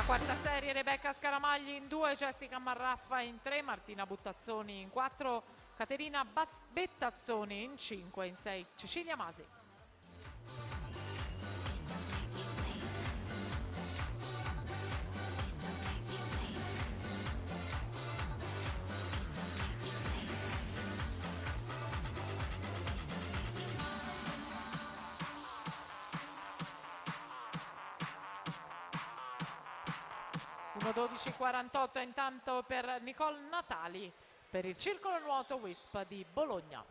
Quarta serie, Rebecca Scaramagli in 2, Jessica Marraffa in 3, Martina Buttazzoni in 4, Caterina Bettazzoni in 5, in 6 Cecilia Masi. Uno 12,48 intanto per Nicole Natali per il Circolo Nuoto Wisp di Bologna.